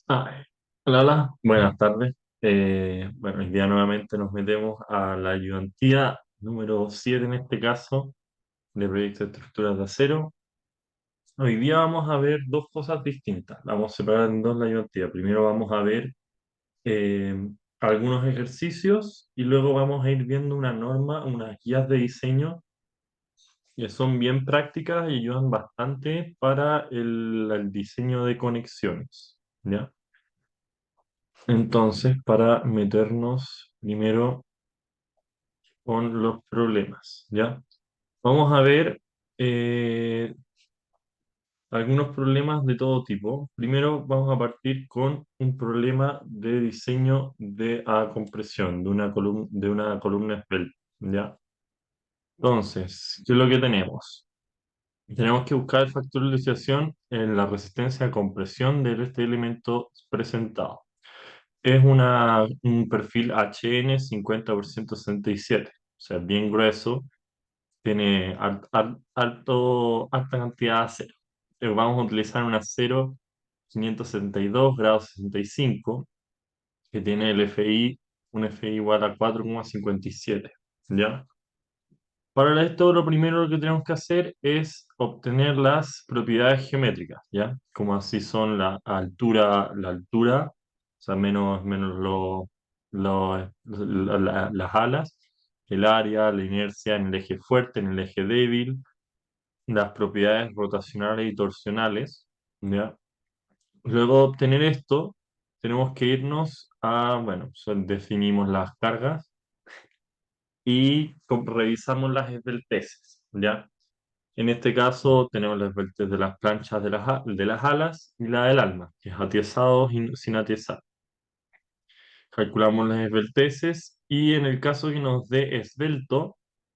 Ah, hola, hola, buenas tardes. Bueno, hoy día nuevamente nos metemos a la ayudantía número 7 en este caso, de proyecto de estructuras de acero. Hoy día vamos a ver dos cosas distintas. Vamos a separar en dos la ayudantía. Primero vamos a ver eh, algunos ejercicios y luego vamos a ir viendo una norma, unas guías de diseño que son bien prácticas y ayudan bastante para el diseño de conexiones. ¿Ya? Entonces, para meternos primero con los problemas, ¿ya? Vamos a ver eh, algunos problemas de todo tipo. Primero vamos a partir con un problema de diseño de compresión de una columna esbelta, ¿ya? Entonces, ¿qué es lo que tenemos? Tenemos que buscar el factor de desviación en la resistencia a compresión de este elemento presentado. Es un perfil HN 50 por 167, o sea, bien grueso, tiene alta cantidad de acero. Vamos a utilizar un acero 572 grados 65, que tiene un FI igual a 4,57, ¿ya? Para esto, lo primero que tenemos que hacer es obtener las propiedades geométricas, ¿ya? Como así son la altura, o sea, menos las alas, el área, la inercia en el eje fuerte, en el eje débil, las propiedades rotacionales y torsionales, ¿ya? Luego de obtener esto, tenemos que irnos bueno, definimos las cargas y revisamos las esbelteces, ¿ya? En este caso tenemos las esbeltez de las planchas de las alas y la del alma, que es atiesado y sin atiesar. Calculamos las esbelteces y en el caso que nos dé esbelto,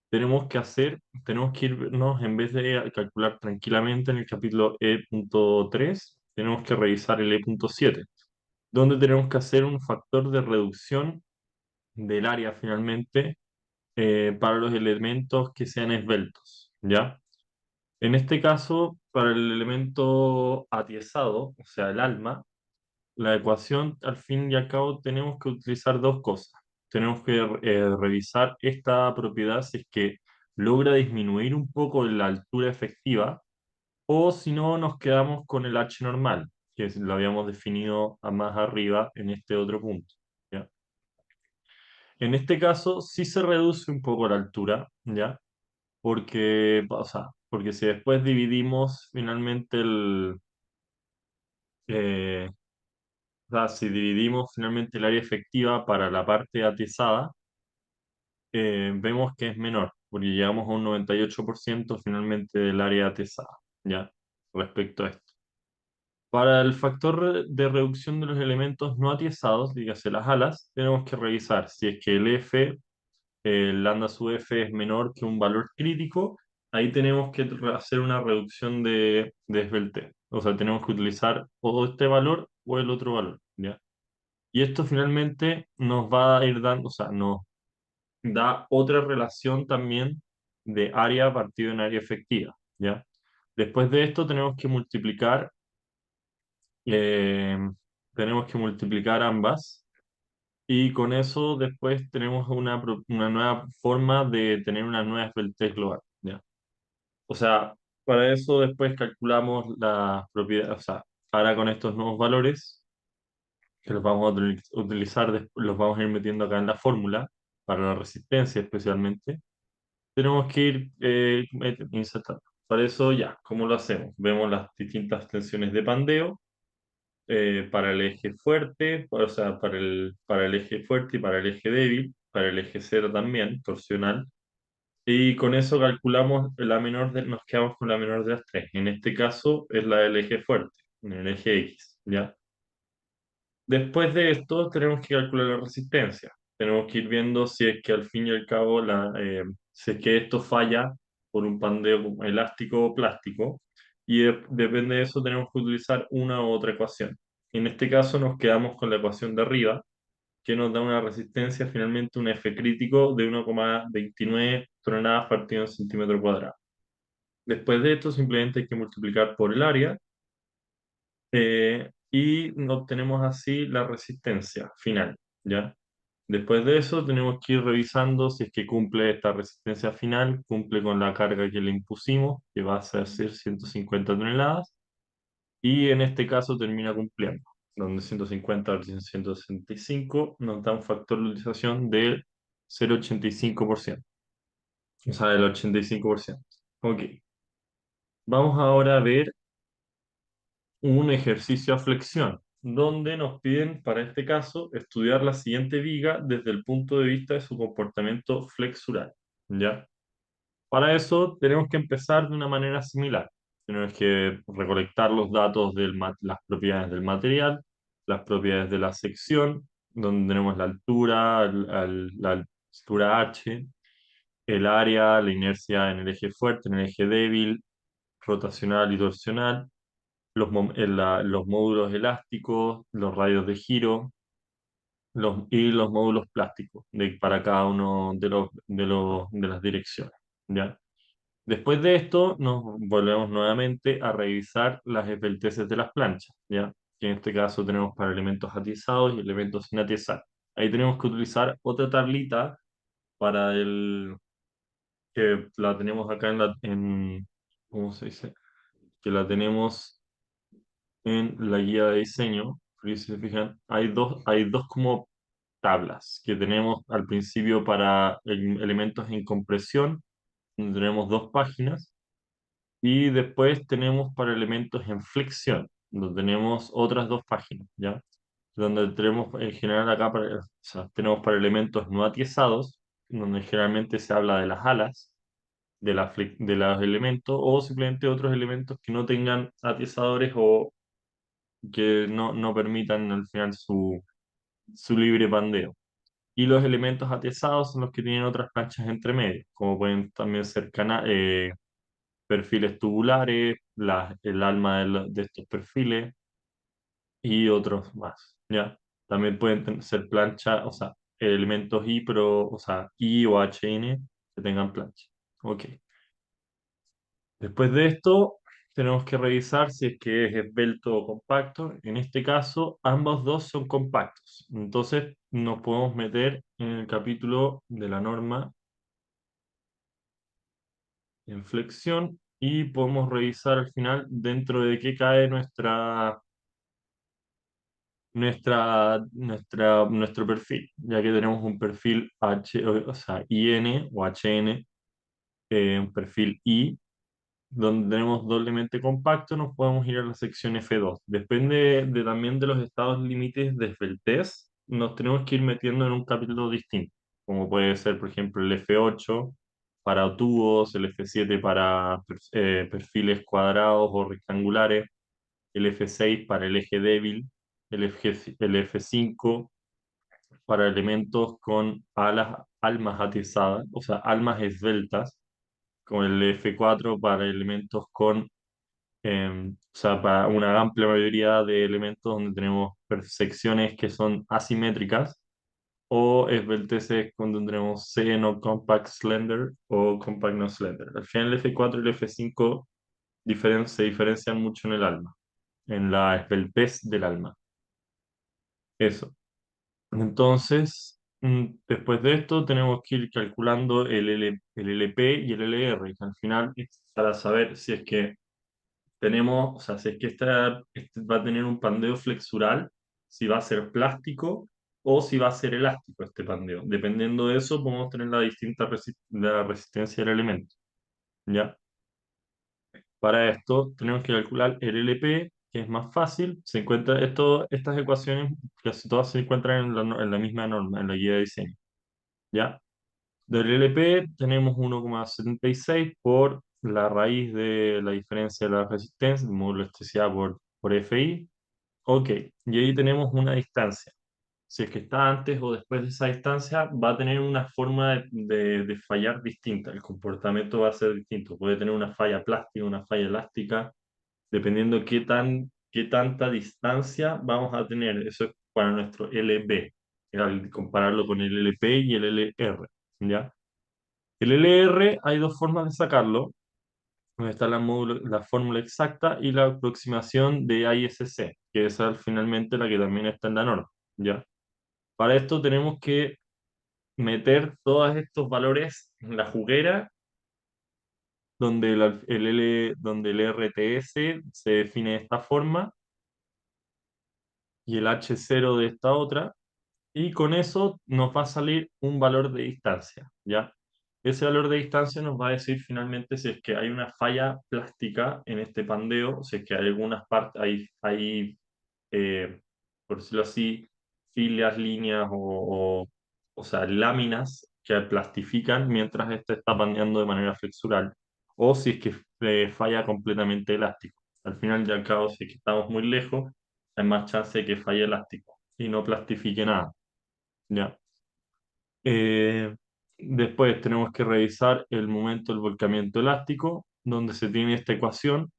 tenemos que irnos, en vez de calcular tranquilamente en el capítulo E.3, tenemos que revisar el E.7, donde tenemos que hacer un factor de reducción del área finalmente para los elementos que sean esbeltos, ¿ya? En este caso, para el elemento atiesado, o sea, el alma, la ecuación, al fin y al cabo, tenemos que utilizar dos cosas. Tenemos que revisar esta propiedad si es que logra disminuir un poco la altura efectiva, o si no, nos quedamos con el H normal, lo habíamos definido más arriba en este otro punto, ¿ya? En este caso, sí se reduce un poco la altura, ¿ya? Porque si después dividimos finalmente eh, si dividimos finalmente el área efectiva para la parte atizada, vemos que es menor, porque llegamos a un 98% finalmente del área atizada, ¿ya? Respecto a esto. Para el factor de reducción de los elementos no atizados, dígase las alas, tenemos que revisar si es que el lambda sub f es menor que un valor crítico. Ahí tenemos que hacer una reducción de esbeltez. O sea, tenemos que utilizar o este valor o el otro valor, ¿ya? Y esto finalmente nos va a ir dando, o sea, nos da otra relación también de área partido en área efectiva, ¿ya? Después de esto eh, tenemos que multiplicar ambas y con eso después tenemos una nueva forma de tener una nueva esbeltez global, ¿ya? O sea, para eso después calculamos las propiedades, o sea, ahora con estos nuevos valores que los vamos a utilizar, los vamos a ir metiendo acá en la fórmula, para la resistencia especialmente, tenemos que ir insertando. Para eso ya, ¿cómo lo hacemos? Vemos las distintas tensiones de pandeo para el eje fuerte, o sea, para el eje fuerte y para el eje débil, para el eje cero también, torsional. Y con eso calculamos nos quedamos con la menor de las tres. En este caso es la del eje fuerte, en el eje X, ¿ya? Después de esto tenemos que calcular la resistencia. Tenemos que ir viendo si es que al fin y al cabo, si es que esto falla por un pandeo elástico o plástico. Y depende de eso tenemos que utilizar una u otra ecuación. En este caso nos quedamos con la ecuación de arriba, que nos da una resistencia, finalmente un F crítico de 1,29 toneladas partido en centímetro cuadrado. Después de esto simplemente hay que multiplicar por el área y obtenemos así la resistencia final, ¿ya? Después de eso tenemos que ir revisando si es que cumple esta resistencia final, cumple con la carga que le impusimos, que va a ser 150 toneladas, y en este caso termina cumpliendo, donde 150 al 165 nos da un factor de utilización del 0,85%, o sea, del 85%. Ok, vamos ahora a ver un ejercicio a flexión, donde nos piden, para este caso, estudiar la siguiente viga desde el punto de vista de su comportamiento flexural, ¿ya? Para eso tenemos que empezar de una manera similar. Tenemos que recolectar los datos de las propiedades del material, las propiedades de la sección, donde tenemos la altura, la altura H, el área, la inercia en el eje fuerte, en el eje débil, rotacional y torsional, los módulos elásticos, los radios de giro y los módulos plásticos para cada uno de las direcciones, ¿ya? Después de esto, nos volvemos nuevamente a revisar las esbelteces de las planchas, ¿ya? Que en este caso tenemos para elementos atizados y elementos sin atizar. Ahí tenemos que utilizar otra tablita para que la tenemos acá ¿cómo se dice? Que la tenemos en la guía de diseño. Y si se fijan, hay dos como tablas que tenemos al principio para elementos en compresión, donde tenemos dos páginas. Y después tenemos para elementos en flexión, donde tenemos otras dos páginas, ¿ya? Donde tenemos en general acá, o sea, tenemos para elementos no atiezados, donde generalmente se habla de las alas, de los elementos, o simplemente otros elementos que no tengan atiesadores o que no permitan al final su libre pandeo. Y los elementos atiezados son los que tienen otras planchas entre medio, como pueden también ser perfiles tubulares, el alma de estos perfiles y otros más, ¿ya? También pueden ser planchas, o sea, elementos I, pero, o sea, I o HN que tengan plancha. Ok. Después de esto, tenemos que revisar si es que es esbelto o compacto. En este caso, ambos dos son compactos. Entonces, nos podemos meter en el capítulo de la norma en flexión y podemos revisar al final dentro de qué cae nuestro perfil, ya que tenemos un perfil o sea, IN o HN, un perfil I, donde tenemos doblemente compacto, nos podemos ir a la sección F2. Depende también de los estados límites de esbeltez, nos tenemos que ir metiendo en un capítulo distinto, como puede ser, por ejemplo, el F8 para tubos, el F7 para perfiles cuadrados o rectangulares, el F6 para el eje débil, el F5 para elementos con almas atizadas, o sea, almas esbeltas, con el F4 para elementos o sea, para una amplia mayoría de elementos donde tenemos secciones que son asimétricas, o esbelteces donde tenemos C no compact slender o compact no slender. Al final el F4 y el F5 se diferencian mucho en el alma, en la esbeltez del alma. Eso. Entonces, después de esto tenemos que ir calculando el LP y el LR, que al final es para saber si es que tenemos, o sea, si es que este va a tener un pandeo flexural, si va a ser plástico o si va a ser elástico este pandeo. Dependiendo de eso, podemos tener la resistencia del elemento, ¿ya? Para esto tenemos que calcular el LP, que es más fácil. Estas ecuaciones casi todas se encuentran en la misma norma, en la guía de diseño, ¿ya? Del LP tenemos 1,76 por la raíz de la diferencia de la resistencia, el módulo de elasticidad por FI. Ok, y ahí tenemos una distancia. Si es que está antes o después de esa distancia, va a tener una forma de fallar distinta. El comportamiento va a ser distinto. Puede tener una falla plástica, una falla elástica, dependiendo qué tanta distancia vamos a tener. Eso es para nuestro LB, al compararlo con el LP y el LR, ¿ya? El LR hay dos formas de sacarlo, donde está la fórmula exacta y la aproximación de ISC. que esa es finalmente la que también está en la norma, ¿ya? Para esto tenemos que meter todos estos valores en la juguera donde donde el RTS se define de esta forma y el H0 de esta otra, y con eso nos va a salir un valor de distancia, ¿ya? Ese valor de distancia nos va a decir finalmente si es que hay una falla plástica en este pandeo, si es que hay algunas partes, eh, por decirlo así, filas, líneas o sea, láminas que plastifican mientras este está pandeando de manera flexural, o si es que falla completamente elástico. Al final y al cabo, si es que estamos muy lejos, hay más chance de que falle elástico y no plastifique nada. ¿Ya? Después tenemos que revisar el momento del volcamiento elástico, donde se tiene esta ecuación.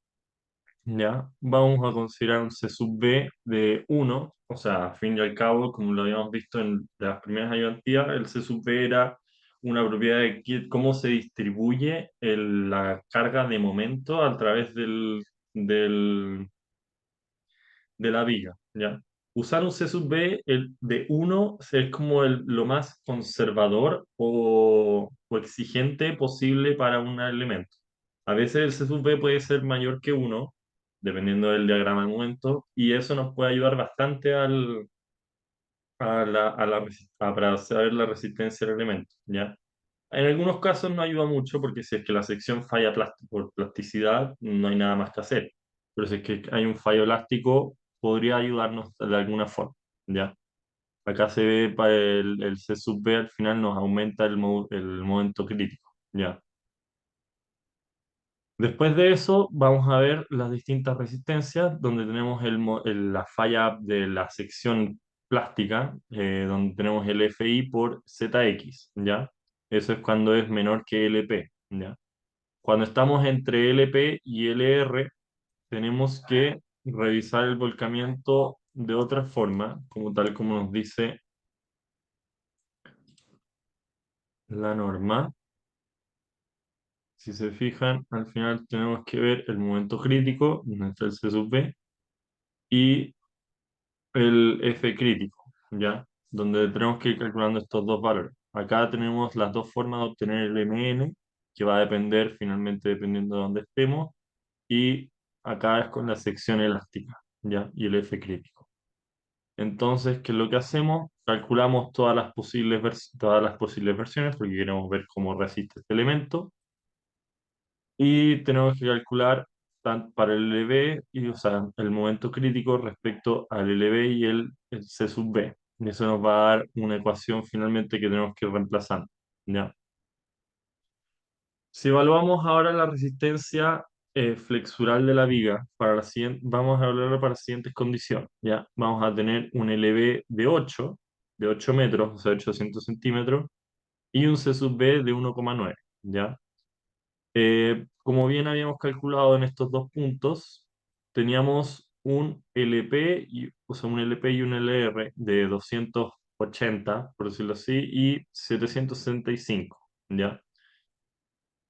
¿Ya? Vamos a considerar un C sub B de 1, o sea, al fin y al cabo, como lo habíamos visto en las primeras ayudantías, el C sub B era una propiedad de cómo se distribuye la carga de momento a través del, de la viga, ¿ya? Usar un C sub B de 1 es como lo más conservador o exigente posible para un elemento. A veces el C sub B puede ser mayor que 1, dependiendo del diagrama de momento, y eso nos puede ayudar bastante para saber la resistencia del elemento, ¿ya? En algunos casos no ayuda mucho porque si es que la sección falla por plasticidad, no hay nada más que hacer. Pero si es que hay un fallo elástico, podría ayudarnos de alguna forma, ¿ya? Acá se ve para el C sub B al final nos aumenta el momento crítico, ¿ya? Después de eso, vamos a ver las distintas resistencias, donde tenemos la falla de la sección plástica, donde tenemos el FI por ZX, ¿ya? Eso es cuando es menor que LP, ¿ya? Cuando estamos entre LP y LR, tenemos que revisar el volcamiento de otra forma, como tal como nos dice la norma. Si se fijan, al final tenemos que ver el momento crítico, donde está el C sub B, y el F crítico, ¿ya? Donde tenemos que ir calculando estos dos valores. Acá tenemos las dos formas de obtener el MN, que va a depender finalmente dependiendo de dónde estemos, y acá es con la sección elástica, ¿ya? Y el F crítico. Entonces, ¿qué es lo que hacemos? Calculamos todas las posibles versiones, porque queremos ver cómo resiste este elemento, y tenemos que calcular para el LB, y, o sea, el momento crítico respecto al LB y el C sub B. Y eso nos va a dar una ecuación finalmente que tenemos que ir reemplazando, ¿ya? Si evaluamos ahora la resistencia flexural de la viga, vamos a hablar para las siguientes condiciones, ¿ya? Vamos a tener un LB de 8 metros, o sea, 800 centímetros, y un C sub B de 1,9, ¿ya? Como bien habíamos calculado en estos dos puntos, teníamos un LP, o sea, un LP y un LR de 280, por decirlo así, y 765, ¿ya?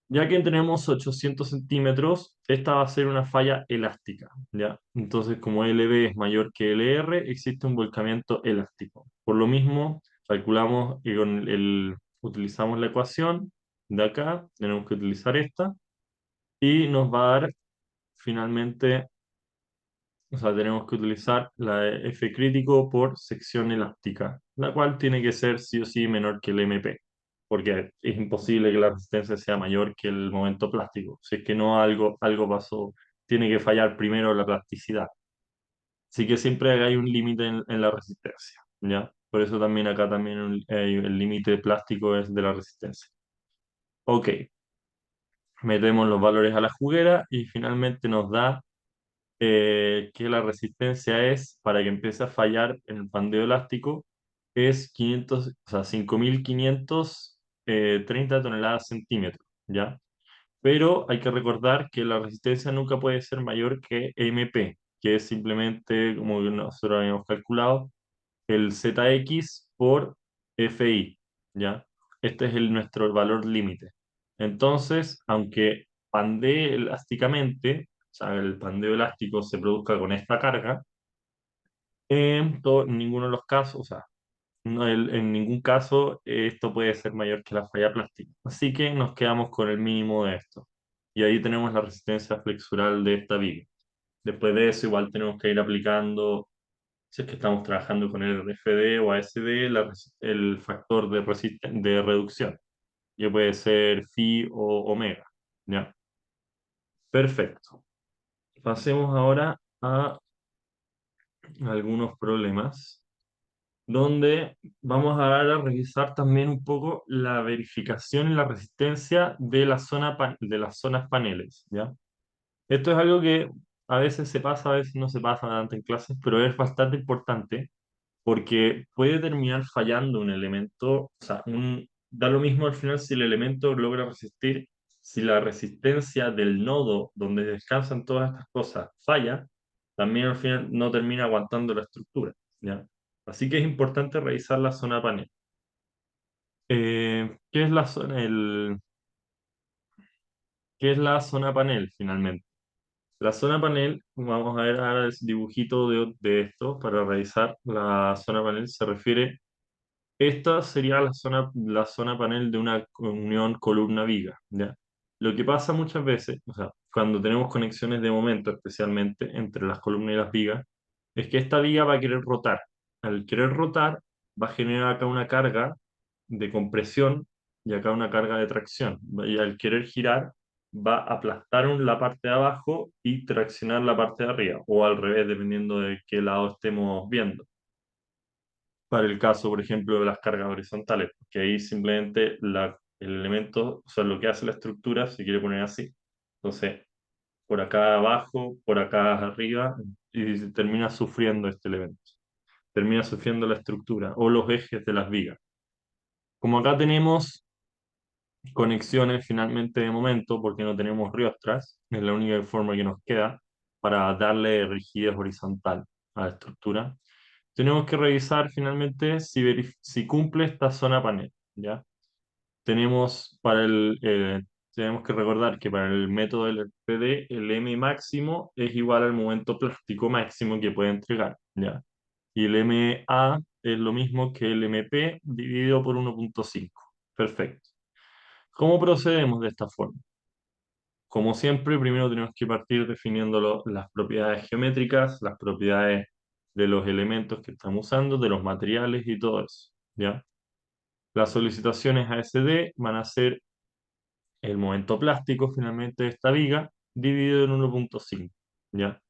Ya que tenemos 800 centímetros, esta va a ser una falla elástica, ¿ya? Entonces, como LB es mayor que LR, existe un volcamiento elástico. Por lo mismo, calculamos y utilizamos la ecuación de acá, tenemos que utilizar esta, y nos va a dar finalmente, o sea, tenemos que utilizar la F crítico por sección elástica, la cual tiene que ser sí o sí menor que el MP, porque es imposible que la resistencia sea mayor que el momento plástico. Si es que no algo pasó, tiene que fallar primero la plasticidad. Así que siempre hay un límite en la resistencia, ¿ya? Por eso también acá también el límite plástico es de la resistencia. Ok, metemos los valores a la juguera y finalmente nos da que la resistencia es, para que empiece a fallar en el pandeo elástico, es 500, o sea, 5.530 toneladas centímetros, ¿ya? Pero hay que recordar que la resistencia nunca puede ser mayor que MP, que es simplemente, como nosotros habíamos calculado, el ZX por FI, ¿ya? Este es nuestro valor límite. Entonces, aunque pandee elásticamente, o sea, el pandeo elástico se produzca con esta carga, En ninguno de los casos, o sea, en ningún caso esto puede ser mayor que la falla plástica. Así que nos quedamos con el mínimo de esto. Y ahí tenemos la resistencia flexural de esta viga. Después de eso, igual tenemos que ir aplicando, si es que estamos trabajando con el RFD o ASD, el factor de reducción, que puede ser phi o omega. ¿Ya? Perfecto. Pasemos ahora a algunos problemas donde vamos a revisar también un poco la verificación y la resistencia de de las zonas paneles, ¿ya? Esto es algo que a veces se pasa, a veces no se pasa tanto en clases, pero es bastante importante porque puede terminar fallando un elemento, o sea, da lo mismo al final si el elemento logra resistir, si la resistencia del nodo donde descansan todas estas cosas falla, también al final no termina aguantando la estructura, ¿ya? Así que es importante revisar la zona panel. ¿Qué es qué es la zona panel finalmente? La zona panel, vamos a ver ahora el dibujito de esto para revisar la zona panel, se refiere. Esta sería la zona panel de una unión columna-viga, ¿ya? Lo que pasa muchas veces, o sea, cuando tenemos conexiones de momento, especialmente entre las columnas y las vigas, es que esta viga va a querer rotar. Al querer rotar, va a generar acá una carga de compresión y acá una carga de tracción. Y al querer girar, va a aplastar la parte de abajo y traccionar la parte de arriba, o al revés, dependiendo de qué lado estemos viendo para el caso, por ejemplo, de las cargas horizontales, porque ahí simplemente el elemento, o sea, lo que hace la estructura se quiere poner así. Entonces, por acá abajo, por acá arriba, y se termina sufriendo este elemento. Termina sufriendo la estructura o los ejes de las vigas. Como acá tenemos conexiones finalmente de momento, porque no tenemos riostras, es la única forma que nos queda para darle rigidez horizontal a la estructura. Tenemos que revisar finalmente si cumple esta zona panel, ¿ya? Tenemos que recordar que para el método del PD, el M máximo es igual al momento plástico máximo que puede entregar, ¿ya? Y el MA es lo mismo que el MP dividido por 1,5. Perfecto. ¿Cómo procedemos de esta forma? Como siempre, primero tenemos que partir definiendo las propiedades geométricas, las propiedades de los elementos que estamos usando, de los materiales y todo eso, ¿ya? Las solicitaciones ASD van a ser el momento plástico finalmente de esta viga dividido en 1,5, ¿ya?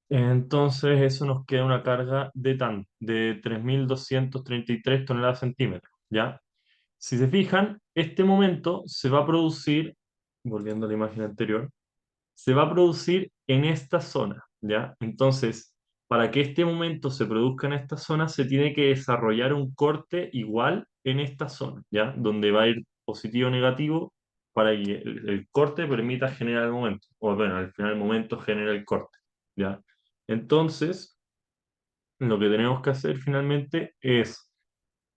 Entonces eso nos queda una carga de 3.233 toneladas centímetros, ¿ya? Si se fijan, este momento se va a producir, volviendo a la imagen anterior, se va a producir en esta zona, ¿ya? Entonces, para que este momento se produzca en esta zona, se tiene que desarrollar un corte igual en esta zona, ¿ya? Donde va a ir positivo o negativo para que el corte permita generar el momento. O bueno, al final el momento genera el corte, ¿ya? Entonces, lo que tenemos que hacer finalmente es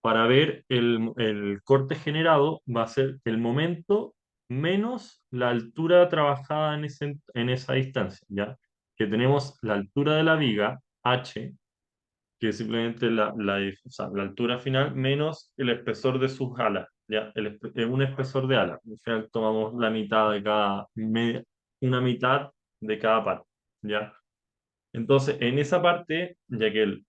para ver el corte generado va a ser el momento menos la altura trabajada en esa distancia, ¿ya? Que tenemos la altura de la viga, h, que es simplemente o sea, la altura final menos el espesor de sus alas, ¿ya? Un espesor de alas. Al final tomamos la mitad de una mitad de cada parte, ¿ya? Entonces, en esa parte, ya que el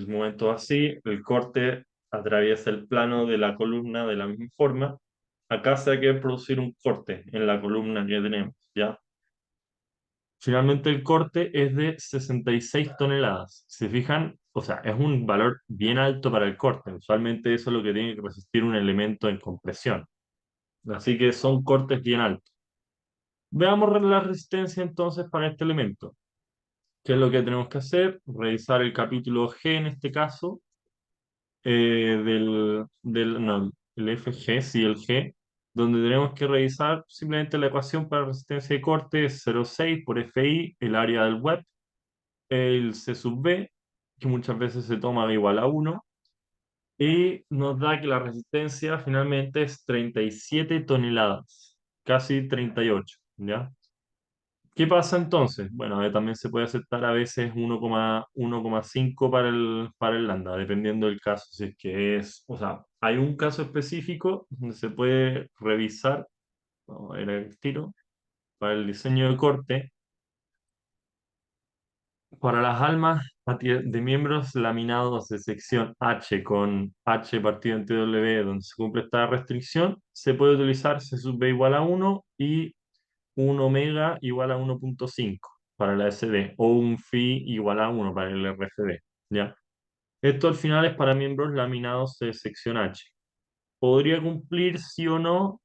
momento así, el corte atraviesa el plano de la columna de la misma forma, acá se hay que producir un corte en la columna que tenemos, ¿ya? Finalmente el corte es de 66 toneladas. Si se fijan, o sea, es un valor bien alto para el corte. Usualmente eso es lo que tiene que resistir un elemento en compresión. Así que son cortes bien altos. Veamos la resistencia entonces para este elemento. ¿Qué es lo que tenemos que hacer? Revisar el capítulo G en este caso, no, el FG, sí, el G, donde tenemos que revisar simplemente la ecuación para resistencia de corte es 0,6 por FI, el área del web, el C sub B, que muchas veces se toma igual a 1, y nos da que la resistencia finalmente es 37 toneladas, casi 38, ¿ya? ¿Qué pasa entonces? Bueno, también se puede aceptar a veces 1,5 para el lambda, dependiendo del caso. Si es que es, o sea, hay un caso específico donde se puede revisar, vamos a ver el tiro, para el diseño de corte, para las almas de miembros laminados de sección H con H partido en TW, donde se cumple esta restricción, se puede utilizar C sub B igual a 1 y un omega igual a 1,5 para la SD o un phi igual a 1 para el RFD, ¿ya? Esto al final es para miembros laminados de sección H. Podría cumplir sí o no,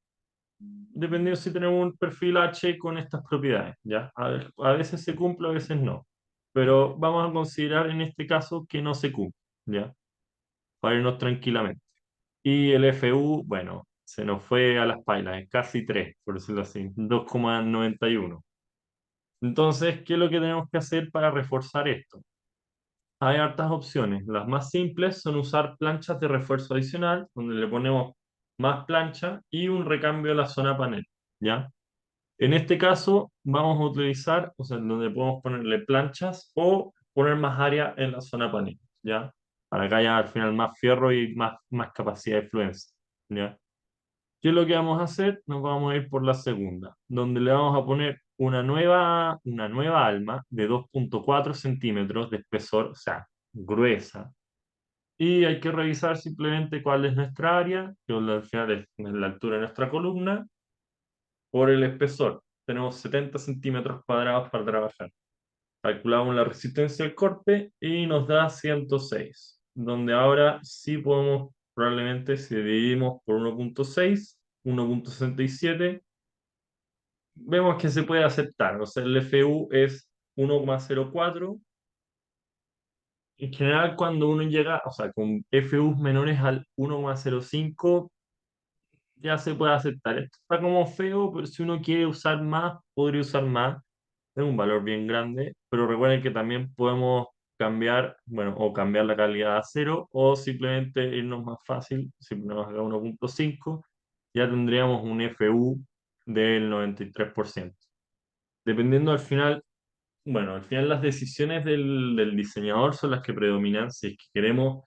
dependiendo si tenemos un perfil H con estas propiedades, ¿ya? A veces se cumple, a veces no. Pero vamos a considerar en este caso que no se cumple, ¿ya? Para irnos tranquilamente. Y el FU, bueno, se nos fue a las pailas, es casi 3 por decirlo así, 2,91. Entonces, ¿qué es lo que tenemos que hacer para reforzar esto? Hay hartas opciones. Las más simples son usar planchas de refuerzo adicional, donde le ponemos más plancha y un recambio a la zona panel, ¿ya? En este caso, vamos a utilizar, o sea, donde podemos ponerle planchas o poner más área en la zona panel, ¿ya? Para que haya al final más fierro y más capacidad de fluencia, ¿ya? ¿Qué es lo que vamos a hacer? Nos vamos a ir por la segunda, donde le vamos a poner una nueva alma de 2,4 centímetros de espesor, o sea, gruesa. Y hay que revisar simplemente cuál es nuestra área, que al final es la altura de nuestra columna, por el espesor. Tenemos 70 centímetros cuadrados para trabajar. Calculamos la resistencia al corte y nos da 106, donde ahora sí podemos, probablemente si dividimos por 1,6, 1,67, vemos que se puede aceptar. O sea, el FU es 1,04. En general, cuando uno llega, o sea, con FUs menores al 1,05, ya se puede aceptar. Esto está como feo, pero si uno quiere usar más, podría usar más. Es un valor bien grande, pero recuerden que también podemos cambiar, bueno, o cambiar la calidad a cero, o simplemente irnos más fácil, si ponemos acá 1,5, ya tendríamos un FU del 93%. Dependiendo al final, bueno, al final las decisiones del diseñador son las que predominan si es que queremos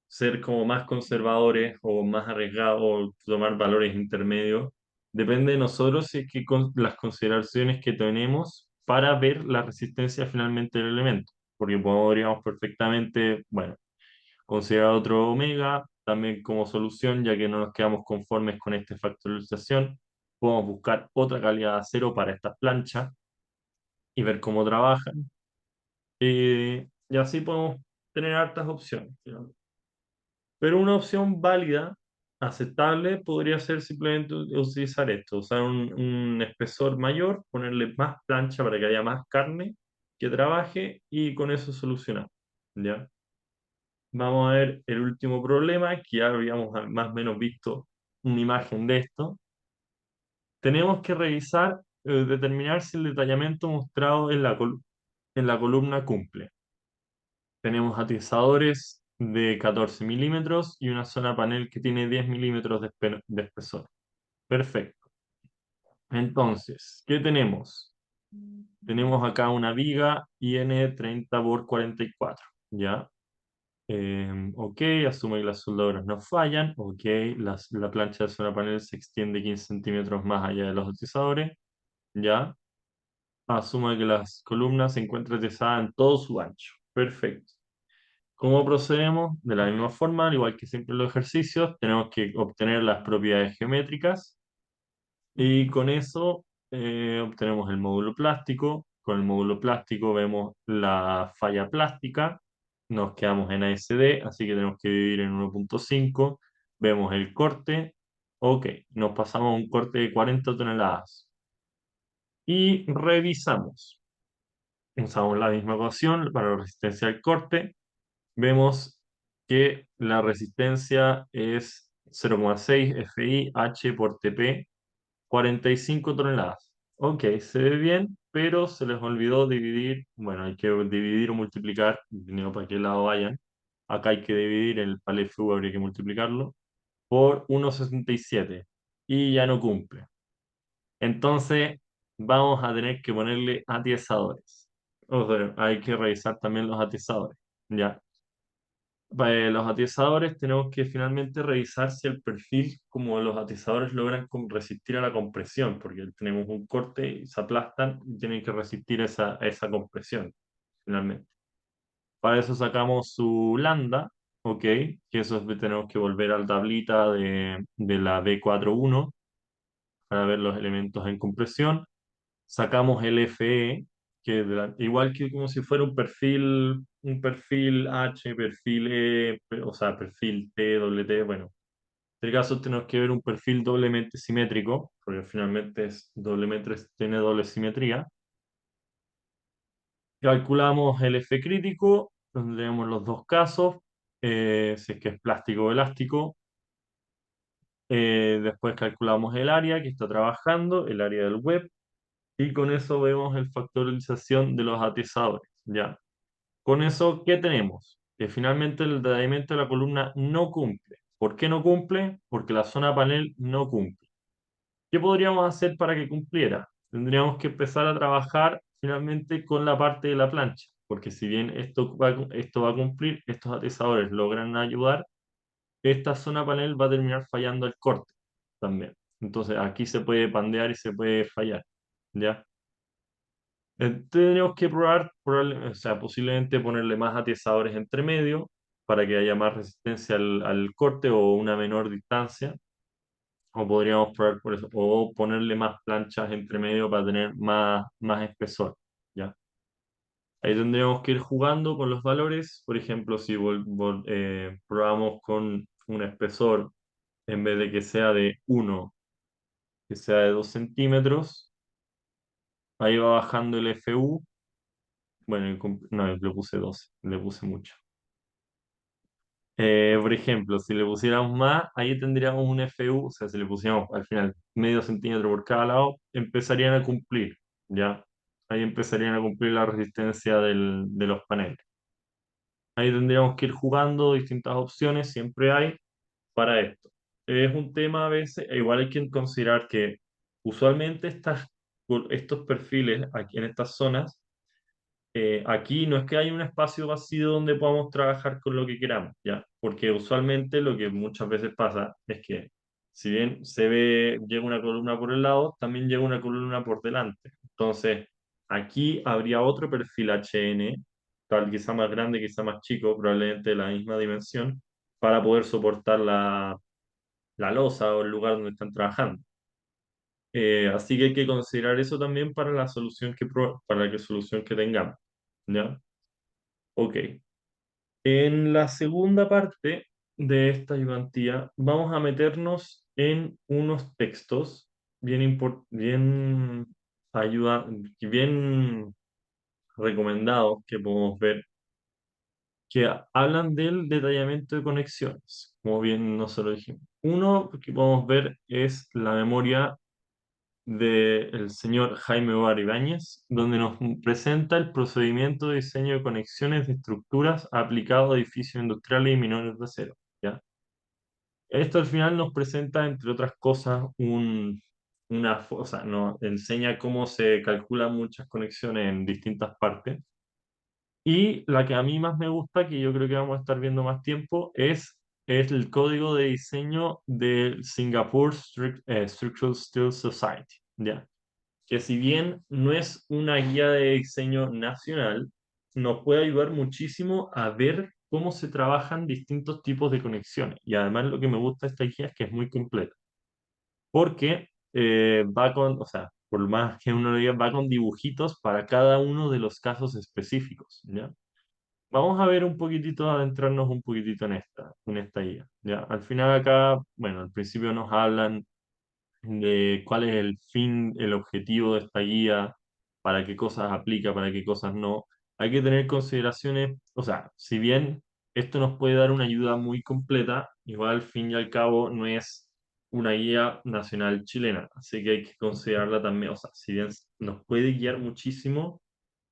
ser como más conservadores o más arriesgados o tomar valores intermedios. Depende de nosotros si es que las consideraciones que tenemos para ver la resistencia finalmente del elemento. Porque podríamos perfectamente, bueno, considerar otro omega también como solución, ya que no nos quedamos conformes con esta factorización. Podemos buscar otra calidad de acero para estas planchas y ver cómo trabajan. Y así podemos tener hartas opciones. Pero una opción válida, aceptable, podría ser simplemente utilizar esto, usar un espesor mayor, ponerle más plancha para que haya más carne que trabaje y con eso solucionar. ¿Ya? Vamos a ver el último problema, que ya habíamos más o menos visto una imagen de esto. Tenemos que revisar, determinar si el detallamiento mostrado en la columna cumple. Tenemos atizadores de 14 milímetros y una zona panel que tiene 10 milímetros de espesor. Perfecto. Entonces, ¿qué tenemos? Tenemos acá una viga IN 30 por 44, ¿ya? Ok, asume que las soldaduras no fallan. Ok, la plancha de zona panel se extiende 15 centímetros más allá de los atizadores, ¿ya? Asume que las columnas se encuentran atizadas en todo su ancho. Perfecto. ¿Cómo procedemos? De la misma forma, al igual que siempre en los ejercicios, tenemos que obtener las propiedades geométricas y con eso obtenemos el módulo plástico. Con el módulo plástico vemos la falla plástica, nos quedamos en ASD, así que tenemos que dividir en 1,5. Vemos el corte, ok, nos pasamos a un corte de 40 toneladas y revisamos. Usamos la misma ecuación para la resistencia al corte. Vemos que la resistencia es 0,6 FI/H por TP, 45 toneladas. Ok, se ve bien, pero se les olvidó dividir, bueno, hay que dividir o multiplicar, dependiendo para qué lado vayan. Acá hay que dividir el palé FU, habría que multiplicarlo, por 1,67 y ya no cumple. Entonces, vamos a tener que ponerle atizadores. O sea, hay que revisar también los atizadores. Ya. Los atizadores tenemos que finalmente revisar si el perfil, como los atizadores logran resistir a la compresión, porque tenemos un corte y se aplastan y tienen que resistir esa compresión, finalmente. Para eso sacamos su lambda, ok, que eso tenemos que volver a la tablita de la B41 para ver los elementos en compresión. Sacamos el FE, que igual que como si fuera un perfil H, perfil E, o sea, perfil T, doble T, bueno. En este caso tenemos que ver un perfil doblemente simétrico, porque finalmente es doblemente, tiene doble simetría. Calculamos el F crítico, donde tenemos los dos casos, si es que es plástico o elástico. Después calculamos el área que está trabajando, el área del web, y con eso vemos el factorización de los atizadores. ¿Ya? Con eso, ¿qué tenemos? Que finalmente el detallamiento de la columna no cumple. ¿Por qué no cumple? Porque la zona panel no cumple. ¿Qué podríamos hacer para que cumpliera? Tendríamos que empezar a trabajar finalmente con la parte de la plancha, porque si bien esto va a cumplir, estos atizadores logran ayudar, esta zona panel va a terminar fallando el corte también. Entonces aquí se puede pandear y se puede fallar, ¿ya? Tendríamos que probar, o sea, posiblemente ponerle más atizadores entre medio para que haya más resistencia al corte o una menor distancia. O podríamos probar por eso, o ponerle más planchas entre medio para tener más espesor, ¿ya? Ahí tendríamos que ir jugando con los valores. Por ejemplo, si probamos con un espesor, en vez de que sea de 1 que sea de 2 centímetros, ahí va bajando el FU. Bueno, no, le puse 12, le puse mucho. Por ejemplo, si le pusiéramos más, ahí tendríamos un FU, o sea, si le pusiéramos al final medio centímetro por cada lado, empezarían a cumplir, ¿ya? Ahí empezarían a cumplir la resistencia de los paneles. Ahí tendríamos que ir jugando distintas opciones, siempre hay para esto. Es un tema a veces, e igual hay que considerar que usualmente estos perfiles aquí en estas zonas aquí no es que haya un espacio vacío donde podamos trabajar con lo que queramos, ¿ya? Porque usualmente lo que muchas veces pasa es que si bien llega una columna por el lado, también llega una columna por delante. Entonces, aquí habría otro perfil HN, tal quizá más grande, quizá más chico, probablemente de la misma dimensión, para poder soportar la losa o el lugar donde están trabajando. Así que hay que considerar eso también para la solución para la solución que tengamos, ¿ya? Ok. En la segunda parte de esta ayudantía vamos a meternos en unos textos bien bien recomendados que podemos ver, que hablan del detallamiento de conexiones, como bien nosotros dijimos. Uno que podemos ver es la memoria del señor Jaime Bar Ibáñez, donde nos presenta el procedimiento de diseño de conexiones de estructuras aplicado a edificios industriales y minores de acero, ¿ya? Esto al final nos presenta, entre otras cosas, o sea, nos enseña cómo se calculan muchas conexiones en distintas partes. Y la que a mí más me gusta, que yo creo que vamos a estar viendo más tiempo, es el código de diseño del Singapore Structural Steel Society, ¿ya? Que si bien no es una guía de diseño nacional, nos puede ayudar muchísimo a ver cómo se trabajan distintos tipos de conexiones. Y además lo que me gusta de esta guía es que es muy completa, porque o sea, por más que uno lo diga, va con dibujitos para cada uno de los casos específicos, ¿ya? Vamos a ver un poquitito, adentrarnos un poquitito en esta guía, ¿ya? Al final acá, bueno, al principio nos hablan de cuál es el fin, el objetivo de esta guía, para qué cosas aplica, para qué cosas no. Hay que tener consideraciones, o sea, si bien esto nos puede dar una ayuda muy completa, igual al fin y al cabo no es una guía nacional chilena, así que hay que considerarla también, o sea, si bien nos puede guiar muchísimo,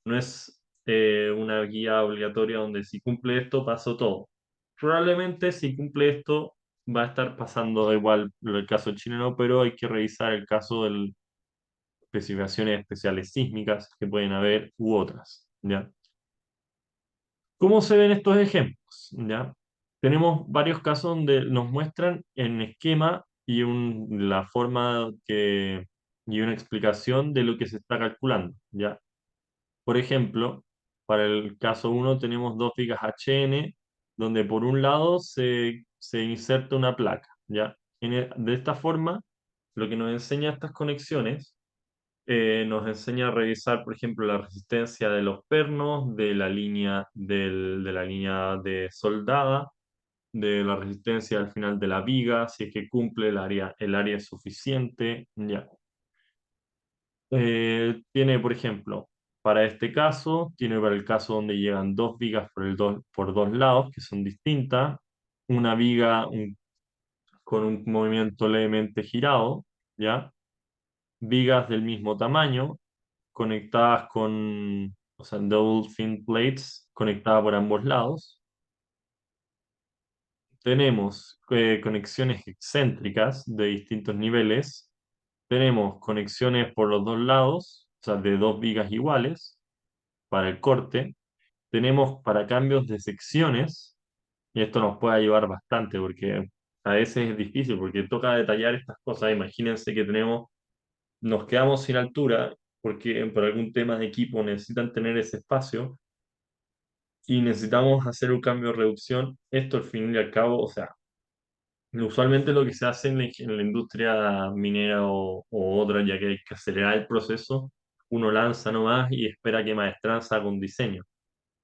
no es una guía obligatoria donde si cumple esto, pasó todo. Probablemente si cumple esto, va a estar pasando igual el caso chileno, pero hay que revisar el caso especificaciones especiales sísmicas que pueden haber u otras, ¿ya? ¿Cómo se ven estos ejemplos? ¿Ya? Tenemos varios casos donde nos muestran en esquema y la forma y una explicación de lo que se está calculando, ¿ya? Por ejemplo, para el caso uno tenemos dos vigas HN, donde por un lado se inserta una placa, ¿ya? De esta forma, lo que nos enseña estas conexiones, nos enseña a revisar, por ejemplo, la resistencia de los pernos, de la línea de soldada, de la resistencia al final de la viga, si es que cumple el área es suficiente, ya. Tiene, por ejemplo, para este caso, tiene para el caso donde llegan dos vigas por dos lados, que son distintas, una con un movimiento levemente girado, ¿ya? Vigas del mismo tamaño, conectadas o sea, double thin plates conectadas por ambos lados. Tenemos conexiones excéntricas de distintos niveles. Tenemos conexiones por los dos lados, o sea, de dos vigas iguales para el corte. Tenemos para cambios de secciones, y esto nos puede ayudar bastante porque a veces es difícil porque toca detallar estas cosas. Imagínense que nos quedamos sin altura porque por algún tema de equipo necesitan tener ese espacio y necesitamos hacer un cambio de reducción. Esto al fin y al cabo, o sea, usualmente lo que se hace en la industria minera o otra, ya que hay que acelerar el proceso, uno lanza nomás y espera que Maestranza haga un diseño.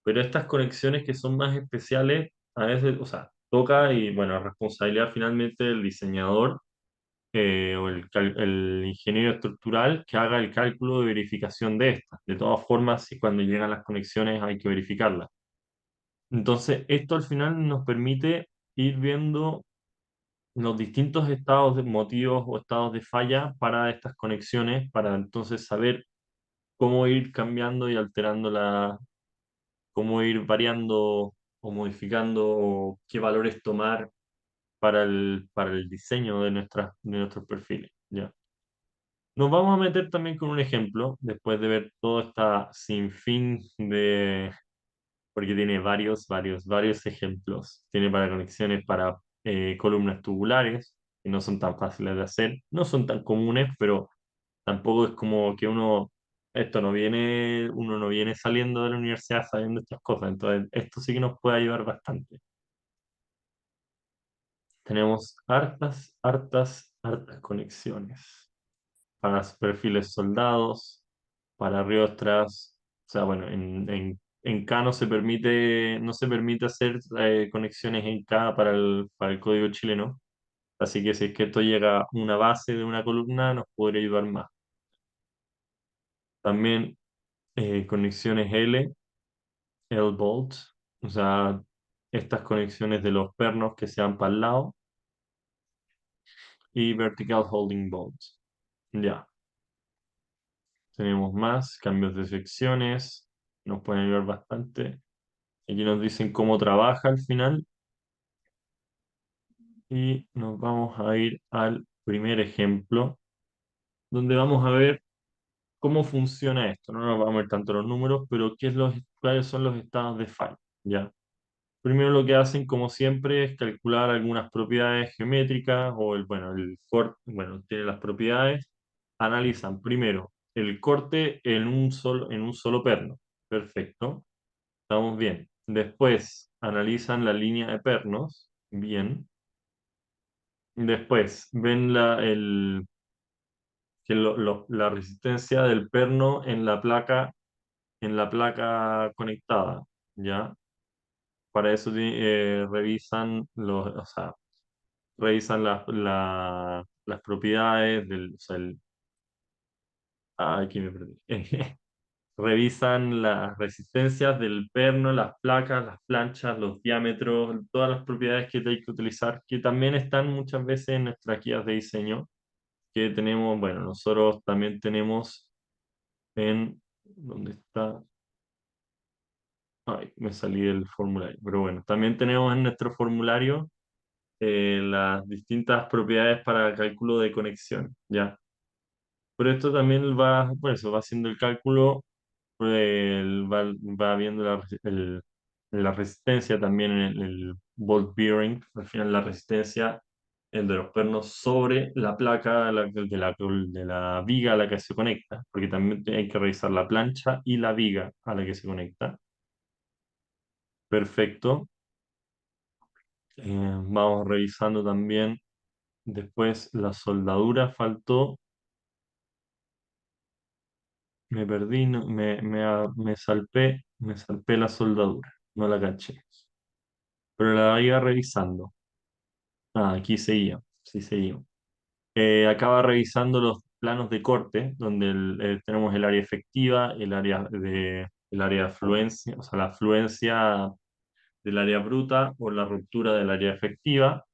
Pero estas conexiones que son más especiales, a veces, o sea, toca y bueno, responsabilidad finalmente del diseñador o el ingeniero estructural que haga el cálculo de verificación de estas. De todas formas, si cuando llegan las conexiones hay que verificarlas. Entonces, esto al final nos permite ir viendo los distintos estados de motivos o estados de falla para estas conexiones, para entonces saber cómo ir cambiando y alterando cómo ir variando o modificando o qué valores tomar para el diseño de nuestros perfiles, ¿ya? Nos vamos a meter también con un ejemplo, después de ver todo esta sinfín porque tiene varios ejemplos. Tiene para conexiones para columnas tubulares, que no son tan fáciles de hacer, no son tan comunes, pero tampoco es como que uno no viene saliendo de la universidad sabiendo estas cosas, entonces esto sí que nos puede ayudar bastante. Tenemos hartas conexiones para perfiles soldados, para riostras, o sea, bueno, en K no se permite hacer conexiones en K para el código chileno, así que si es que esto llega a una base de una columna, nos podría ayudar más. También conexiones L-bolt, o sea, estas conexiones de los pernos que se van para el lado, y vertical holding bolt. Ya, tenemos más cambios de secciones, nos pueden ayudar bastante. Aquí nos dicen cómo trabaja al final y nos vamos a ir al primer ejemplo, donde vamos a ver cómo funciona esto. No nos vamos a ver tanto los números, pero cuáles son los estados de falla. ¿Ya? Primero lo que hacen, como siempre, es calcular algunas propiedades geométricas o bueno, tiene las propiedades. Analizan primero el corte en un solo perno. Perfecto, estamos bien. Después analizan la línea de pernos. Bien. Después ven la resistencia del perno en la placa conectada. ¿Ya? Para eso o sea, revisan las propiedades o sea, aquí me perdí. Revisan las resistencias del perno, las placas, las planchas, los diámetros, todas las propiedades que hay que utilizar, que también están muchas veces en nuestras guías de diseño, que tenemos, bueno, nosotros también tenemos ¿dónde está? Ay, me salí del formulario, pero bueno, también tenemos en nuestro formulario las distintas propiedades para cálculo de conexión, ¿ya? Pero esto también va, por eso va haciendo el cálculo, va viendo la resistencia también en el ball bearing, al final la resistencia el de los pernos sobre la placa de la viga a la que se conecta, porque también hay que revisar la plancha y la viga a la que se conecta. Perfecto. Vamos revisando también. Después la soldadura faltó. Me perdí, me salpé la soldadura. No la caché. Pero la iba revisando. Ah, aquí seguía. Sí, seguía. Acaba revisando los planos de corte, donde tenemos el área efectiva, el área de afluencia, o sea, la afluencia del área bruta o la ruptura del área efectiva.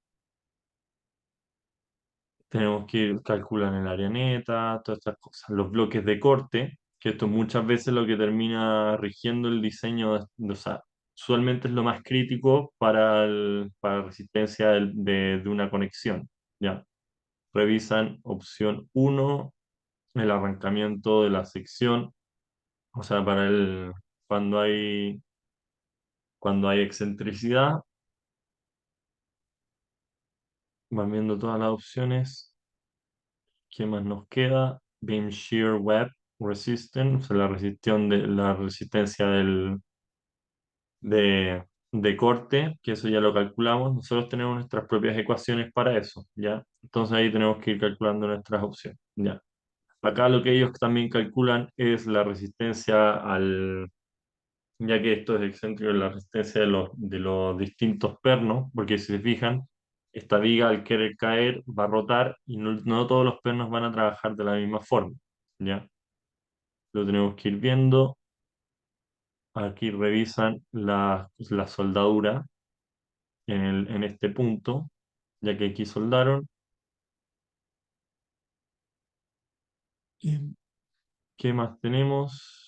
Tenemos que ir calculando el área neta, todas estas cosas. Los bloques de corte, que esto muchas veces lo que termina rigiendo el diseño, o sea, usualmente es lo más crítico para resistencia de una conexión. ¿Ya? Revisan opción uno, el arrancamiento de la sección, o sea, cuando cuando hay excentricidad, van viendo todas las opciones. ¿Qué más nos queda? Beam Shear Web Resistance, o sea, la resistencia de corte, que eso ya lo calculamos. Nosotros tenemos nuestras propias ecuaciones para eso, ¿ya? Entonces ahí tenemos que ir calculando nuestras opciones, ¿ya? Acá lo que ellos también calculan es la resistencia ya que esto es excéntrico, la resistencia de los distintos pernos, porque si se fijan, esta viga al querer caer va a rotar y no todos los pernos van a trabajar de la misma forma, ¿ya? Lo tenemos que ir viendo. Aquí revisan la soldadura en este punto, ya que aquí soldaron. Y ¿qué más tenemos?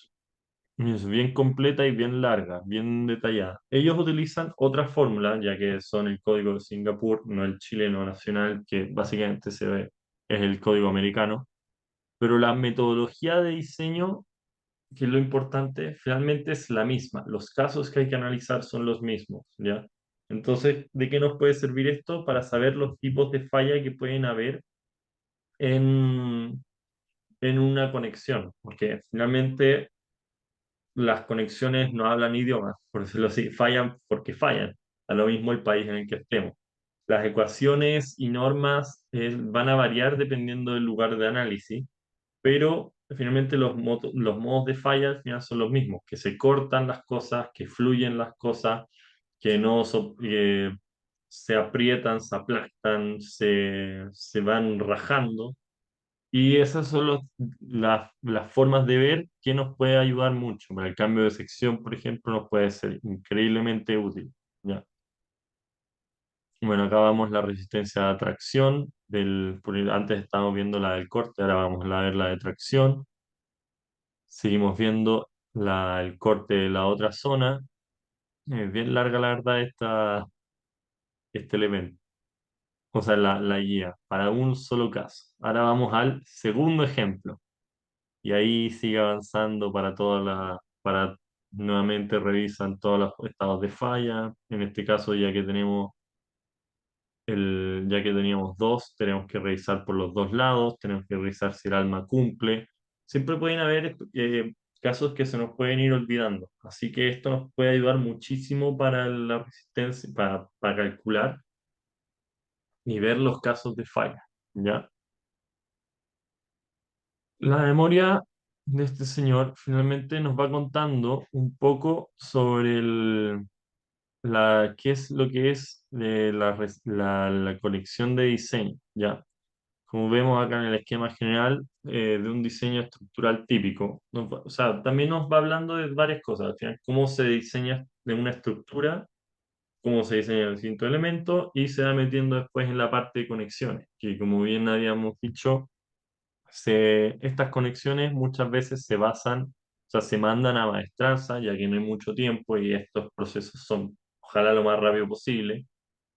Es bien completa y bien larga, bien detallada. Ellos utilizan otra fórmula, ya que son el código de Singapur, no el chileno nacional, que básicamente es el código americano. Pero la metodología de diseño, que es lo importante, finalmente es la misma. Los casos que hay que analizar son los mismos, ¿ya? Entonces, ¿de qué nos puede servir esto? Para saber los tipos de falla que pueden haber en, en una conexión, porque finalmente las conexiones no hablan idiomas, por decirlo así, fallan porque fallan, a lo mismo el país en el que estemos. Las ecuaciones y normas van a variar dependiendo del lugar de análisis, pero finalmente los modos de falla al final son los mismos, que se cortan las cosas, que fluyen las cosas, que no se aprietan, se aplastan, se van rajando. Y esas son las formas de ver que nos puede ayudar mucho. Para el cambio de sección, por ejemplo, nos puede ser increíblemente útil. ¿Ya? Bueno, acá vamos la resistencia de tracción. Antes estábamos viendo la del corte, ahora vamos a ver la de tracción. Seguimos viendo el corte de la otra zona. Es bien larga, la verdad, este elemento. O sea, la guía, para un solo caso. Ahora vamos al segundo ejemplo. Y ahí sigue avanzando para nuevamente revisan todos los estados de falla. En este caso, ya que teníamos dos, tenemos que revisar por los dos lados, tenemos que revisar si el alma cumple. Siempre pueden haber casos que se nos pueden ir olvidando. Así que esto nos puede ayudar muchísimo para la resistencia, para calcular y ver los casos de falla. ¿Ya? La memoria de este señor finalmente nos va contando un poco sobre qué es lo que es la colección de diseño, ¿ya? Como vemos acá en el esquema general de un diseño estructural típico. O sea, también nos va hablando de varias cosas, al final, cómo se diseña de una estructura, cómo se diseña el distinto elemento y se va metiendo después en la parte de conexiones, que como bien habíamos dicho, estas conexiones muchas veces o sea, se mandan a maestranza, ya que no hay mucho tiempo y estos procesos son, ojalá lo más rápido posible,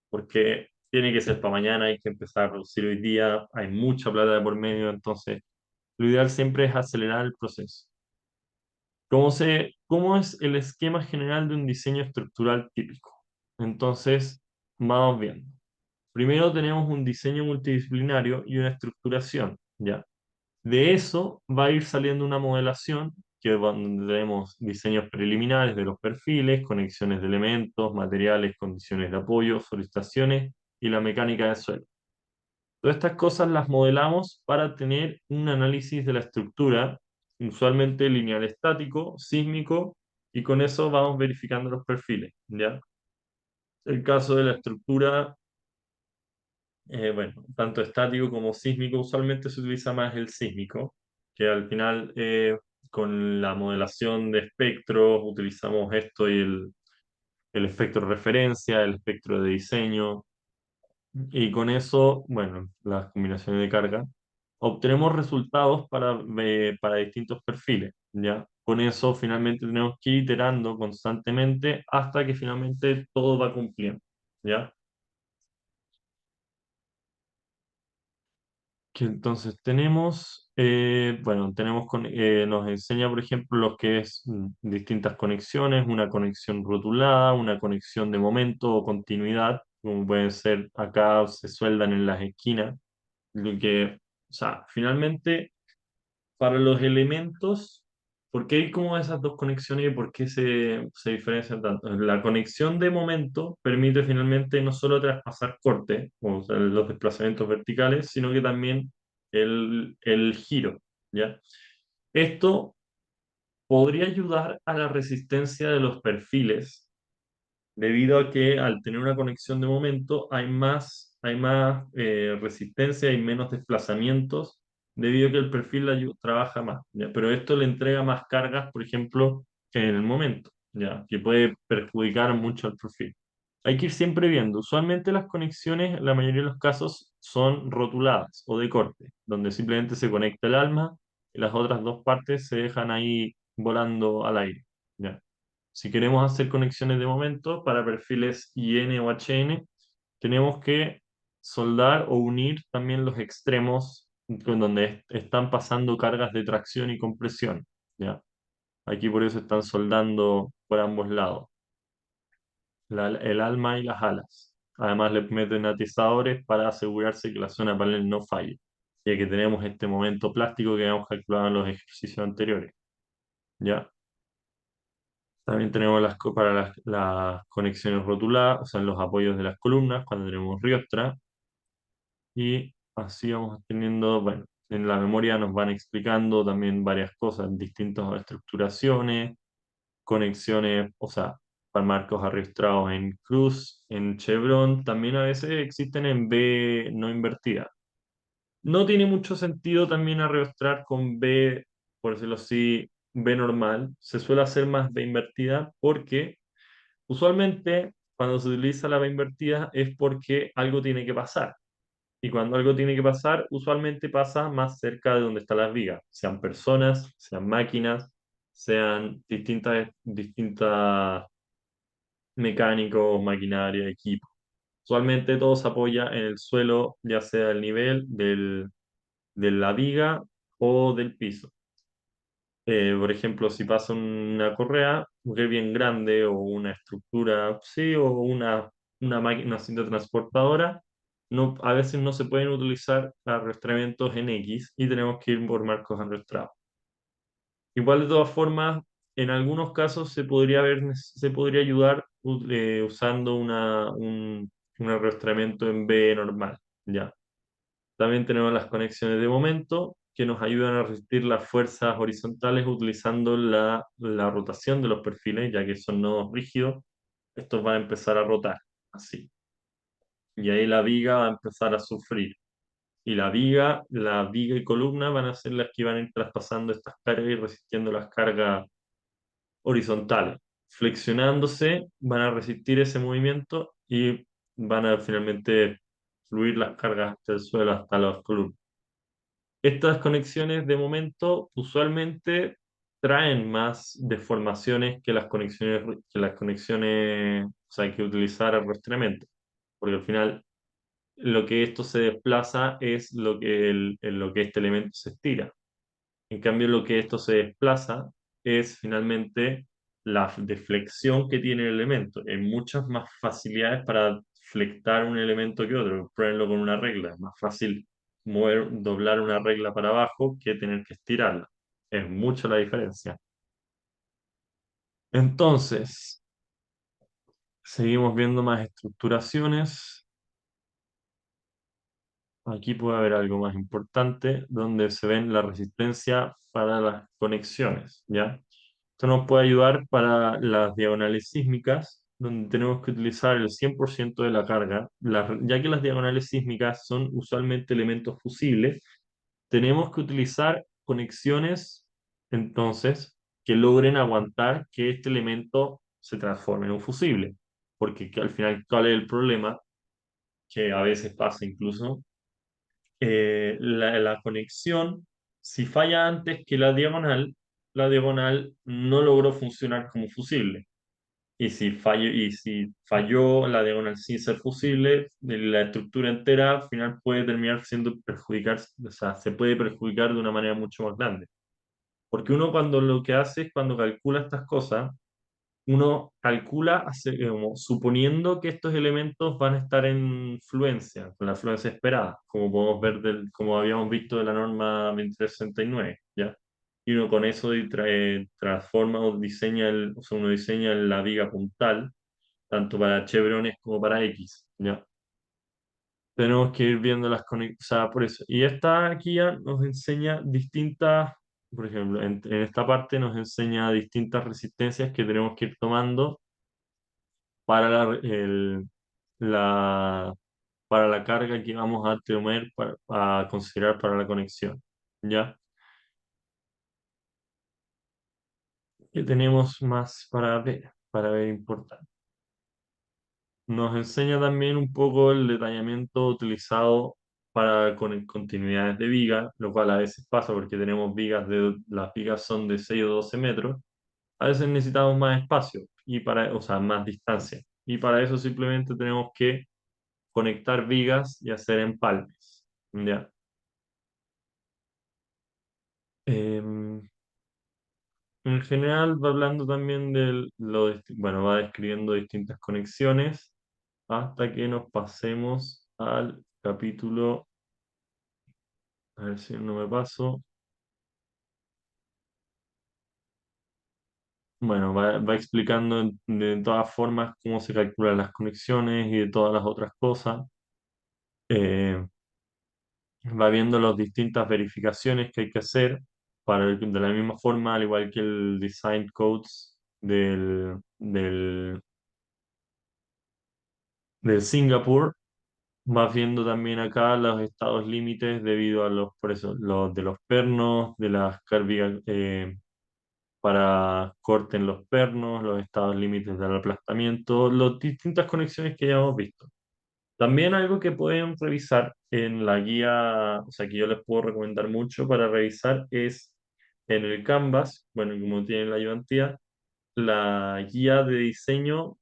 porque tiene que ser para mañana, hay que empezar a producir hoy día, hay mucha plata de por medio, entonces lo ideal siempre es acelerar el proceso. ¿Cómo es el esquema general de un diseño estructural típico? Entonces, vamos viendo. Primero tenemos un diseño multidisciplinario y una estructuración, ¿ya? De eso va a ir saliendo una modelación donde tenemos diseños preliminares de los perfiles, conexiones de elementos, materiales, condiciones de apoyo, solicitaciones y la mecánica de suelo. Todas estas cosas las modelamos para tener un análisis de la estructura, usualmente lineal estático, sísmico, y con eso vamos verificando los perfiles, ¿ya? El caso de la estructura, bueno, tanto estático como sísmico, usualmente se utiliza más el sísmico, que al final con la modelación de espectros utilizamos esto y el espectro de referencia, el espectro de diseño, y con eso, bueno, las combinaciones de carga, obtenemos resultados para distintos perfiles, ¿ya? Con eso finalmente tenemos que ir iterando constantemente hasta que finalmente todo va cumpliendo, ¿ya? Que entonces tenemos, bueno, nos enseña, por ejemplo, lo que es distintas conexiones, una conexión rotulada, una conexión de momento o continuidad, como pueden ser acá, se sueldan en las esquinas, lo que, o sea, finalmente, para los elementos, ¿por qué hay como esas dos conexiones y por qué se diferencian tanto? La conexión de momento permite finalmente no solo traspasar corte, o sea, los desplazamientos verticales, sino que también el giro, ¿ya? Esto podría ayudar a la resistencia de los perfiles debido a que al tener una conexión de momento hay más resistencia y menos desplazamientos, debido a que el perfil trabaja más, ¿ya? Pero esto le entrega más cargas, por ejemplo, que en el momento, ¿ya? Que puede perjudicar mucho al perfil. Hay que ir siempre viendo. Usualmente las conexiones, en la mayoría de los casos, son rotuladas o de corte, donde simplemente se conecta el alma y las otras dos partes se dejan ahí volando al aire, ¿ya? Si queremos hacer conexiones de momento para perfiles IN o HN, tenemos que soldar o unir también los extremos con donde están pasando cargas de tracción y compresión, ¿ya? Aquí por eso están soldando por ambos lados, el alma y las alas. Además le meten atizadores para asegurarse que la zona panel no falle, ya que tenemos este momento plástico que habíamos calculado en los ejercicios anteriores, ¿ya? También tenemos para las conexiones rotuladas, o sea, en los apoyos de las columnas, cuando tenemos riostra, y así vamos teniendo, bueno, en la memoria nos van explicando también varias cosas, distintas estructuraciones, conexiones, o sea, para marcos arrastrados en cruz, en chevron, también a veces existen en B no invertida. No tiene mucho sentido también arrastrar con B, por decirlo así, B normal. Se suele hacer más B invertida porque usualmente cuando se utiliza la B invertida es porque algo tiene que pasar. Y cuando algo tiene que pasar, usualmente pasa más cerca de donde están las vigas, sean personas, sean máquinas, sean distintas mecánicos, maquinaria, equipo. Usualmente todo se apoya en el suelo, ya sea el nivel de la viga o del piso. Por ejemplo, si pasa una correa, que es bien grande, o una estructura, sí, o una máquina, una cinta transportadora, no, a veces no se pueden utilizar arrastramientos en X y tenemos que ir por marcos arrastrados. Igual, de todas formas, en algunos casos se podría ayudar usando un arrastramiento en B normal, ¿ya? También tenemos las conexiones de momento que nos ayudan a resistir las fuerzas horizontales utilizando la rotación de los perfiles, ya que son nodos rígidos, estos van a empezar a rotar, así. Y ahí la viga va a empezar a sufrir. Y la viga y columna van a ser las que van a ir traspasando estas cargas y resistiendo las cargas horizontales. Flexionándose, van a resistir ese movimiento y van a finalmente fluir las cargas hasta el suelo, hasta las columnas. Estas conexiones de momento usualmente traen más deformaciones que las conexiones, o sea, hay que utilizar arrastramiento, porque al final lo que esto se desplaza es lo que este elemento se estira. En cambio, lo que esto se desplaza es finalmente la deflexión que tiene el elemento. Hay muchas más facilidades para flectar un elemento que otro. Pruébenlo con una regla. Es más fácil doblar una regla para abajo que tener que estirarla. Es mucho la diferencia. Entonces, seguimos viendo más estructuraciones. Aquí puede haber algo más importante, donde se ven la resistencia para las conexiones, ¿ya? Esto nos puede ayudar para las diagonales sísmicas, donde tenemos que utilizar el 100% de la carga. Ya que las diagonales sísmicas son usualmente elementos fusibles, tenemos que utilizar conexiones, entonces, que logren aguantar que este elemento se transforme en un fusible. Porque al final, ¿cuál es el problema? Que a veces pasa incluso la conexión, si falla antes que la diagonal no logró funcionar como fusible. Y si falló la diagonal sin ser fusible, la estructura entera al final puede terminar siendo perjudicar, o sea, se puede perjudicar de una manera mucho más grande. Porque uno cuando lo que hace es cuando calcula estas cosas, uno calcula como suponiendo que estos elementos van a estar en fluencia, con la fluencia esperada, como podemos ver como habíamos visto de la norma 2369, ¿ya? Y uno con eso transforma o diseña o sea, uno diseña la viga puntal, tanto para chevrones como para X, ¿ya? Tenemos que ir viendo las conexiones, o sea, por eso. Y esta guía nos enseña distintas, por ejemplo, en esta parte nos enseña distintas resistencias que tenemos que ir tomando para la, para la carga que vamos a tener a considerar para la conexión. ¿Ya? ¿Qué tenemos más para ver importante? Nos enseña también un poco el detallamiento utilizado para continuidades de viga, lo cual a veces pasa porque tenemos las vigas son de 6 o 12 metros. A veces necesitamos más espacio o sea, más distancia. Y para eso simplemente tenemos que conectar vigas y hacer empalmes. ¿Ya? Em, en general va hablando también bueno, va describiendo distintas conexiones hasta que nos pasemos al capítulo, a ver si no me paso. Bueno, va explicando de todas formas cómo se calculan las conexiones y de todas las otras cosas. Eh, Va viendo las distintas verificaciones que hay que hacer de la misma forma, al igual que el design codes del Singapur. Vas viendo también acá los estados límites debido a por eso, los de los pernos, de las cárvigas para corte en los pernos, los estados límites del aplastamiento, las distintas conexiones que ya hemos visto. También algo que pueden revisar en la guía, o sea, que yo les puedo recomendar mucho para revisar es en el Canvas, bueno, como tienen la ayudantía, la guía de diseño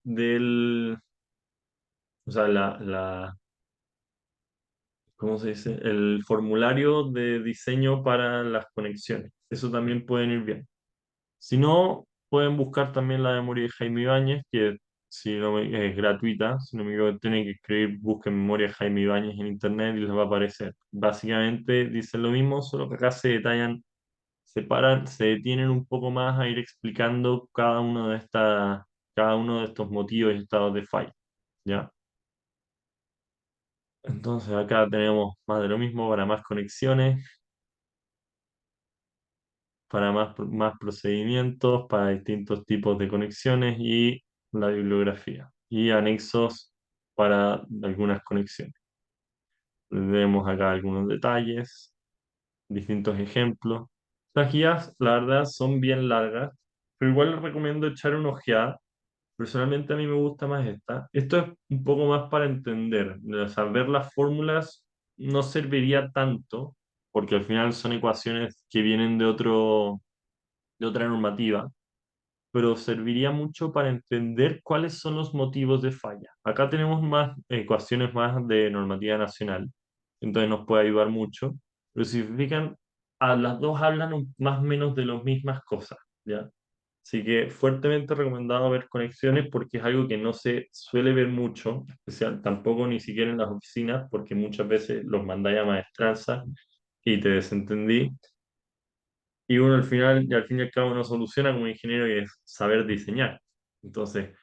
o sea, ¿cómo se dice? El formulario de diseño para las conexiones. Eso también pueden ir bien. Si no, pueden buscar también la memoria de Jaime Ibáñez, que si no es gratuita. Si no me equivoco, tienen que escribir, busquen memoria de Jaime Ibáñez en internet y les va a aparecer. Básicamente dicen lo mismo, solo que acá se detallan, se detienen un poco más a ir explicando cada uno de estos motivos y estados de falla. ¿Ya? Entonces acá tenemos más de lo mismo para más conexiones, para más procedimientos, para distintos tipos de conexiones y la bibliografía y anexos para algunas conexiones. Vemos acá algunos detalles, distintos ejemplos. Las guías, la verdad, son bien largas, pero igual les recomiendo echar una ojeada. Personalmente a mí me gusta más esta. Esto es un poco más para entender. O sea, ver las fórmulas no serviría tanto, porque al final son ecuaciones que vienen de otra normativa, pero serviría mucho para entender cuáles son los motivos de falla. Acá tenemos más ecuaciones más de normativa nacional, entonces nos puede ayudar mucho. Pero si se fijan, a las dos hablan más o menos de las mismas cosas, ¿ya? Así que fuertemente recomendado ver conexiones porque es algo que no se suele ver mucho, especial, tampoco ni siquiera en las oficinas, porque muchas veces los mandáis a maestranza y te desentendí. Y uno al final, y al fin y al cabo, no soluciona como ingeniero y es saber diseñar. Entonces,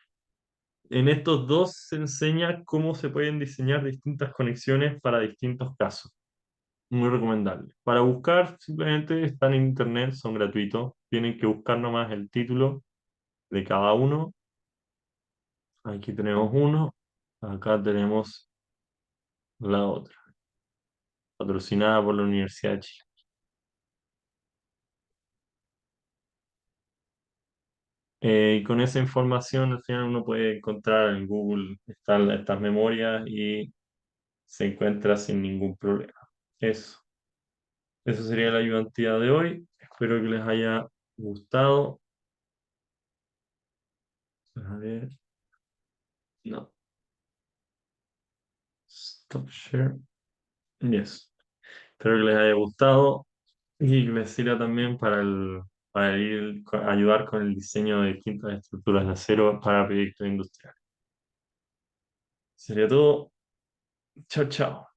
en estos dos se enseña cómo se pueden diseñar distintas conexiones para distintos casos. Muy recomendable. Para buscar, simplemente están en internet, son gratuitos. Tienen que buscar nomás el título de cada uno. Aquí tenemos uno, acá tenemos la otra, patrocinada por la Universidad de Chile. Y con esa información al final uno puede encontrar en Google estas memorias y se encuentra sin ningún problema. Eso, eso sería la ayudantía de hoy. Espero que les haya gustado. A ver, no, stop share. Yes. Espero que les haya gustado y que les sirva también para ayudar con el diseño de distintas estructuras de acero para proyectos industriales. Sería todo. Chao, chao.